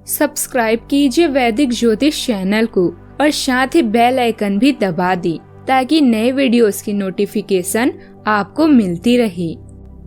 Subscribe कीजिए वैदिक ज्योतिष चैनल को और साथ ही बेल आइकन भी दबा दी ताकि नए वीडियोस की नोटिफिकेशन आपको मिलती रहे।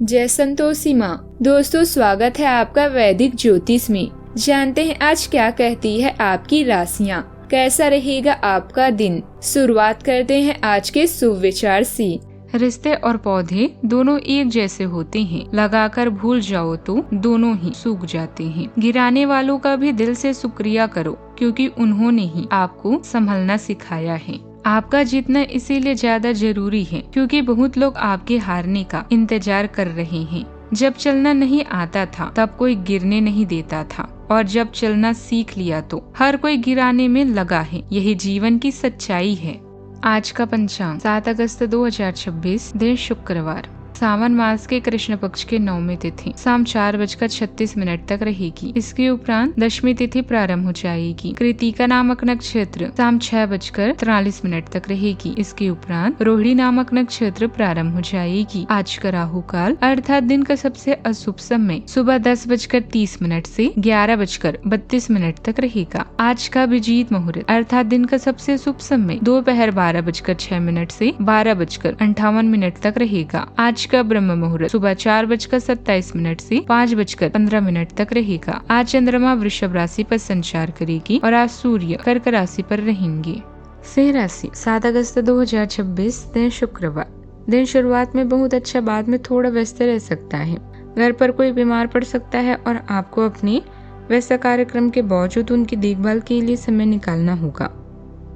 जय संतोषी माँ। दोस्तों, स्वागत है आपका वैदिक ज्योतिष में। जानते हैं आज क्या कहती है आपकी राशियाँ, कैसा रहेगा आपका दिन। शुरुआत करते हैं आज के शुभ विचार से। रिश्ते और पौधे दोनों एक जैसे होते हैं, लगाकर भूल जाओ तो दोनों ही सूख जाते हैं। गिराने वालों का भी दिल से शुक्रिया करो क्योंकि उन्होंने ही आपको संभलना सिखाया है। आपका जीतना इसीलिए ज्यादा जरूरी है क्योंकि बहुत लोग आपके हारने का इंतजार कर रहे हैं। जब चलना नहीं आता था तब कोई गिरने नहीं देता था, और जब चलना सीख लिया तो हर कोई गिराने में लगा है। यही जीवन की सच्चाई है। आज का पंचांग 7 अगस्त 2026, दिन शुक्रवार। सावन मास के कृष्ण पक्ष के 9वीं तिथि शाम 4:36 तक रहेगी। इसके उपरांत दशमी तिथि प्रारंभ हो जाएगी। कृतिका नामक नक्षत्र शाम 6:43 तक रहेगी। इसके उपरांत रोहिणी नामक नक्षत्र प्रारंभ हो जाएगी। आज का राहु काल अर्थात दिन का सबसे अशुभ समय सुबह 10:30 से 11:32 तक रहेगा। आज का अभिजीत मुहूर्त अर्थात दिन का सबसे शुभ समय दोपहर 12:06 से 12:58 तक रहेगा। आज का ब्रह्म मुहूर्त सुबह 4:27 से 5:15 तक रहेगा। आज चंद्रमा वृषभ राशि पर संचार करेगी और आज सूर्य कर्क राशि पर रहेंगे। सिंह राशि 7 अगस्त 2026, दिन शुक्रवार। दिन शुरुआत में बहुत अच्छा, बाद में थोड़ा व्यस्त रह सकता है। घर पर कोई बीमार पड़ सकता है और आपको अपने व्यस्त कार्यक्रम के बावजूद उनकी देखभाल के लिए समय निकालना होगा।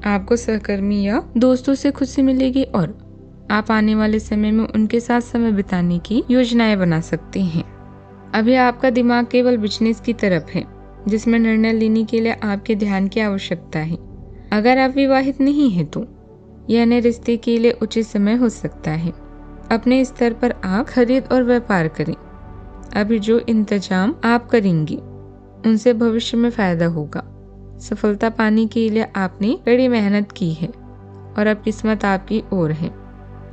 आपको सहकर्मी या दोस्तों से खुशी मिलेगी और आप आने वाले समय में उनके साथ समय बिताने की योजनाएं बना सकते हैं। अभी आपका दिमाग केवल बिजनेस की तरफ है, जिसमें निर्णय लेने के लिए आपके ध्यान की आवश्यकता है। अगर आप विवाहित नहीं है तो यह नए रिश्ते के लिए उचित समय हो सकता है। अपने स्तर पर आप खरीद और व्यापार करें। अभी जो इंतजाम आप करेंगे उनसे भविष्य में फायदा होगा। सफलता पाने के लिए आपने कड़ी मेहनत की है और अब किस्मत आपकी ओर है।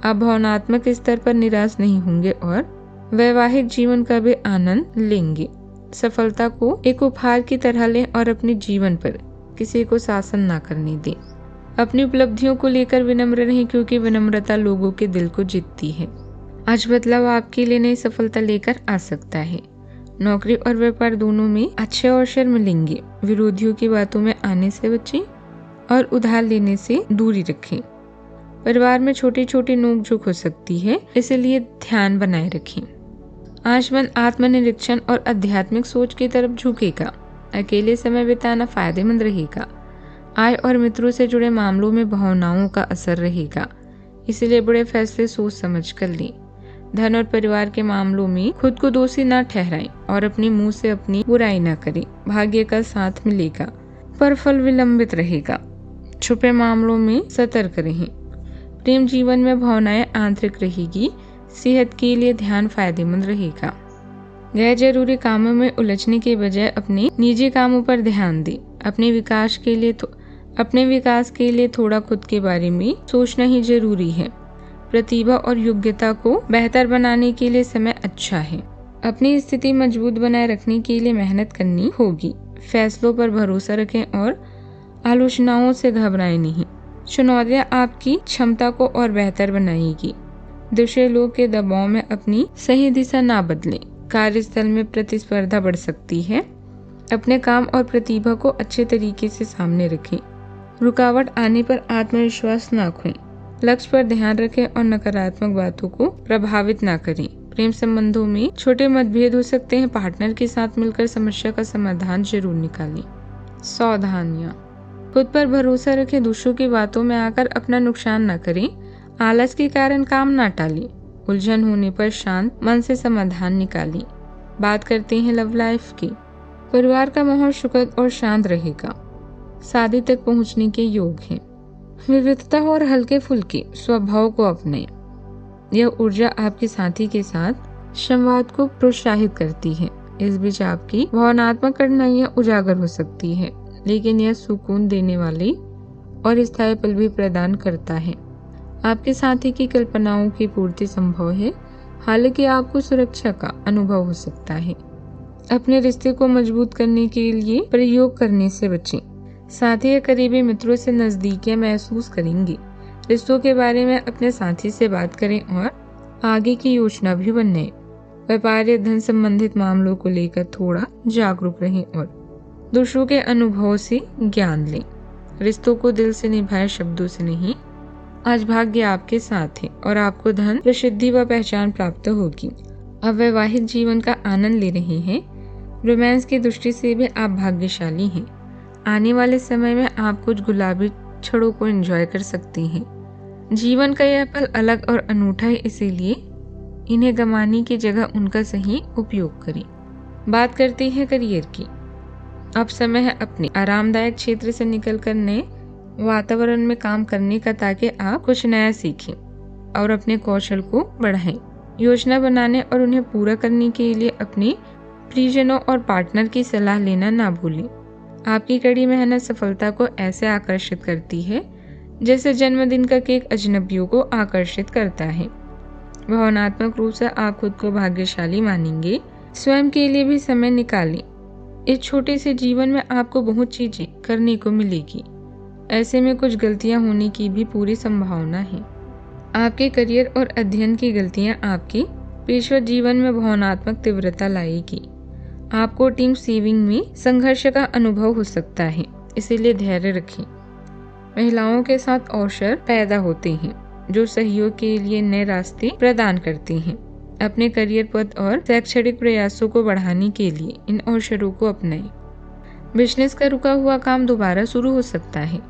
आप भावनात्मक स्तर पर निराश नहीं होंगे और वैवाहिक जीवन का भी आनंद लेंगे। सफलता को एक उपहार की तरह लें और अपने जीवन पर किसी को शासन ना करने दें। अपनी उपलब्धियों को लेकर विनम्र रहें क्योंकि विनम्रता लोगों के दिल को जीतती है। आज बदलाव आपके लिए नई सफलता लेकर आ सकता है। नौकरी और व्यापार दोनों में अच्छे अवसर मिलेंगे। विरोधियों की बातों में आने से बचें और उधार लेने से दूरी रखें। परिवार में छोटी छोटी नोकझोंक हो सकती है, इसलिए ध्यान बनाए रखें। आज मन आत्मनिरीक्षण और आध्यात्मिक सोच की तरफ झुकेगा। अकेले समय बिताना फायदेमंद रहेगा। आय और मित्रों से जुड़े मामलों में भावनाओं का असर रहेगा, इसलिए बड़े फैसले सोच समझ कर लें। धन और परिवार के मामलों में खुद को दोषी न ठहराएं और अपने मुंह से अपनी बुराई न करें। भाग्य का साथ मिलेगा पर फल विलंबित रहेगा। छुपे मामलों में सतर्क रहें। प्रेम जीवन में भावनाएं आंतरिक रहेगी। सेहत के लिए ध्यान फायदेमंद रहेगा। गैर जरूरी कामों में उलझने के बजाय अपने निजी कामों पर ध्यान दें। अपने विकास के लिए थोड़ा खुद के बारे में सोचना ही जरूरी है। प्रतिभा और योग्यता को बेहतर बनाने के लिए समय अच्छा है। अपनी स्थिति मजबूत बनाए रखने के लिए मेहनत करनी होगी। फैसलों पर भरोसा रखें और आलोचनाओं से घबराएं नहीं। चुनौतियां आपकी क्षमता को और बेहतर बनाएगी। दूसरे लोग के दबाव में अपनी सही दिशा ना बदलें। कार्यस्थल में प्रतिस्पर्धा बढ़ सकती है। अपने काम और प्रतिभा को अच्छे तरीके से सामने रखें। रुकावट आने पर आत्मविश्वास ना खोएं। लक्ष्य पर ध्यान रखें और नकारात्मक बातों को प्रभावित ना करें। प्रेम संबंधों में छोटे मतभेद हो सकते हैं। पार्टनर के साथ मिलकर समस्या का समाधान जरूर निकालें। सावधानियां। खुद पर भरोसा रखें। दूसरों की बातों में आकर अपना नुकसान न करें। आलस के कारण काम न टालें। उलझन होने पर शांत मन से समाधान निकालें। बात करते हैं लव लाइफ की। परिवार का माहौल सुखद और शांत रहेगा। शादी तक पहुंचने के योग हैं। विविधता और हल्के फुल्के स्वभाव को अपनाएं। यह ऊर्जा आपके साथी के साथ संवाद को प्रोत्साहित करती है। इस बीच आपकी भावनात्मक कठिनाइयां उजागर हो सकती है, लेकिन यह सुकून देने वाली और स्थायी पल भी प्रदान करता है। आपके साथी की कल्पनाओं की पूर्ति संभव है, हालांकि आपको सुरक्षा का अनुभव हो सकता है। अपने रिश्ते को मजबूत करने के लिए प्रयोग करने से बचें। साथ ही करीबी मित्रों से नजदीकियां महसूस करेंगे। रिश्तों के बारे में अपने साथी से बात करें और आगे की योजना भी बनाएं। व्यापार या धन संबंधित मामलों को लेकर थोड़ा जागरूक रहें और दूसरों के अनुभवों से ज्ञान लें। रिश्तों को दिल से निभाए, शब्दों से नहीं। आज भाग्य आपके साथ है और आपको धन, प्रसिद्धि व पहचान प्राप्त होगी। आप वैवाहिक जीवन का आनंद ले रहे हैं। रोमांस की दृष्टि से भी आप भाग्यशाली हैं। आने वाले समय में आप कुछ गुलाबी क्षणों को एंजॉय कर सकती हैं। जीवन का यह पल अलग और अनूठा है, इसीलिए इन्हें गंवाने की जगह उनका सही उपयोग करें। बात करते हैं करियर की। अब समय है अपने आरामदायक क्षेत्र से निकलकर नए वातावरण में काम करने का, ताकि आप कुछ नया सीखें और अपने कौशल को बढ़ाएं। योजना बनाने और उन्हें पूरा करने के लिए अपने प्रियजनों और पार्टनर की सलाह लेना ना भूलें। आपकी कड़ी मेहनत सफलता को ऐसे आकर्षित करती है जैसे जन्मदिन का केक अजनबियों को आकर्षित करता है। भावनात्मक रूप से आप खुद को भाग्यशाली मानेंगे। स्वयं के लिए भी समय निकालें। इस छोटे से जीवन में आपको बहुत चीजें करने को मिलेगी। ऐसे में कुछ गलतियां होने की भी पूरी संभावना है। आपके करियर और अध्ययन की गलतियां आपके पेशेवर जीवन में भावनात्मक तीव्रता लाएगी। आपको टीम सेविंग में संघर्ष का अनुभव हो सकता है, इसीलिए धैर्य रखें। महिलाओं के साथ अवसर पैदा होते हैं जो सहयोग के लिए नए रास्ते प्रदान करते हैं। अपने करियर पथ और शैक्षणिक प्रयासों को बढ़ाने के लिए इन अवसरों को अपनाएं। बिजनेस का रुका हुआ काम दोबारा शुरू हो सकता है।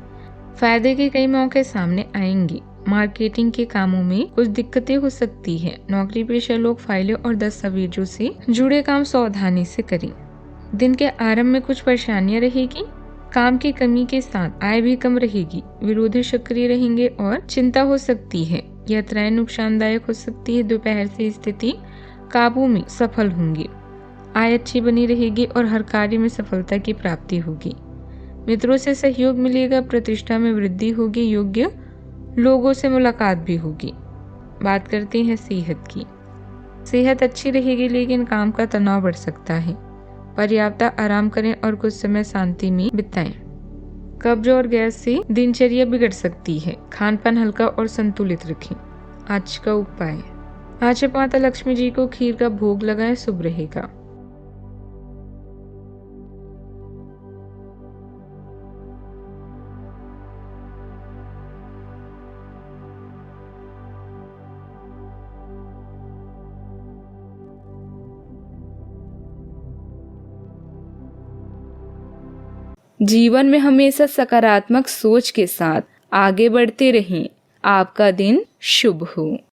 फायदे के कई मौके सामने आएंगे। मार्केटिंग के कामों में कुछ दिक्कतें हो सकती है। नौकरी पेशा लोग फाइलों और दस्तावेजों से जुड़े काम सावधानी से करें। दिन के आरंभ में कुछ परेशानियां रहेगी। काम की कमी के साथ आय भी कम रहेगी। विरोधी सक्रिय रहेंगे और चिंता हो सकती है। यात्राएं नुकसानदायक हो सकती है। दोपहर से स्थिति काबू में सफल होंगी। आय अच्छी बनी रहेगी और हर कार्य में सफलता की प्राप्ति होगी। मित्रों से सहयोग मिलेगा। प्रतिष्ठा में वृद्धि होगी। योग्य लोगों से मुलाकात भी होगी। बात करते हैं सेहत की। सेहत अच्छी रहेगी, लेकिन काम का तनाव बढ़ सकता है। पर्याप्त आराम करें और कुछ समय शांति में बिताएं। कब्ज और गैस से दिनचर्या बिगड़ सकती है। खान पान हल्का और संतुलित रखें। आज का उपाय, आज माता लक्ष्मी जी को खीर का भोग लगाएं, शुभ रहेगा। जीवन में हमेशा सकारात्मक सोच के साथ आगे बढ़ते रहें। आपका दिन शुभ हो।